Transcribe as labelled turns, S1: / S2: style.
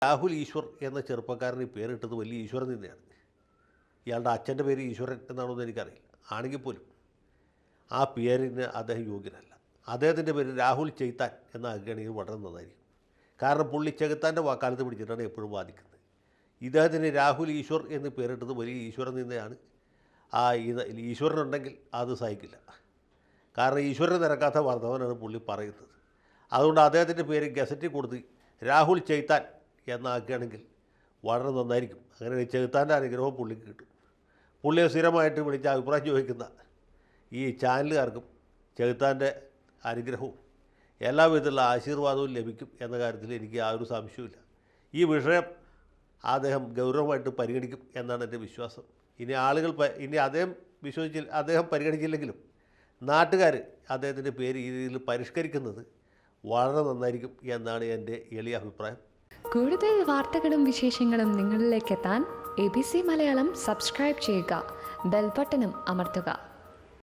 S1: രാഹുൽ ഈശ്വർ എന്ന ചെറുപ്പക്കാരന് പേരിട്ടത് വലിയ ഈശ്വരൻ നിന്നെയാണ്. ഇയാളുടെ അച്ഛൻ്റെ പേര് ഈശ്വരൻ എന്നാണെന്ന് എനിക്കറിയില്ല. ആണെങ്കിൽ പോലും ആ പേരിന് അദ്ദേഹം യോഗ്യനല്ല. അദ്ദേഹത്തിൻ്റെ പേര് രാഹുൽ ചെകുത്താൻ എന്നാക്കുകയാണെങ്കിൽ വളരെ നന്നായിരിക്കും. കാരണം പുള്ളി ചെകുത്താൻ്റെ കാലത്ത് പിടിച്ചിട്ടാണ് എപ്പോഴും വാദിക്കുന്നത്. ഇദ്ദേഹത്തിന് രാഹുൽ ഈശ്വർ എന്ന് പേരിട്ടത് വലിയ ഈശ്വരൻ നിന്നെയാണ്. ഈശ്വരനുണ്ടെങ്കിൽ അത് സഹിക്കില്ല. കാരണം ഈശ്വരനെ നിരക്കാത്ത വർദ്ധവനാണ് പുള്ളി പറയുന്നത്. അതുകൊണ്ട് അദ്ദേഹത്തിൻ്റെ പേര് ഗസറ്റിൽ കൊടുത്ത് രാഹുൽ ചെകുത്താൻ എന്നാക്കുകയാണെങ്കിൽ വളരെ നന്നായിരിക്കും. അങ്ങനെ ചെകുത്താൻ്റെ അനുഗ്രഹവും പുള്ളിക്ക് കിട്ടും. പുള്ളിയെ സ്ഥിരമായിട്ട് വിളിച്ച് അഭിപ്രായം ചോദിക്കുന്ന ഈ ചാനലുകാർക്കും ചെകുത്താൻ്റെ അനുഗ്രഹവും എല്ലാവിധത്തിലുള്ള ആശീർവാദവും ലഭിക്കും എന്ന കാര്യത്തിൽ എനിക്ക് യാതൊരു സംശയവുമില്ല. ഈ വിഷയം അദ്ദേഹം ഗൗരവമായിട്ട് പരിഗണിക്കും എന്നാണ് എൻ്റെ വിശ്വാസം. ഇനി അദ്ദേഹം പരിഗണിച്ചില്ലെങ്കിലും നാട്ടുകാർ അദ്ദേഹത്തിൻ്റെ പേര് ഈ രീതിയിൽ പരിഷ്കരിക്കുന്നത് വളരെ നന്നായിരിക്കും എന്നാണ് എൻ്റെ എളിയ അഭിപ്രായം.
S2: കൂടുതൽ വാർത്തകളും വിശേഷങ്ങളും നിങ്ങളിലേക്ക് എത്താൻ ABC മലയാളം സബ്സ്ക്രൈബ് ചെയ്യുക, ബെൽ ബട്ടണും അമർത്തുക.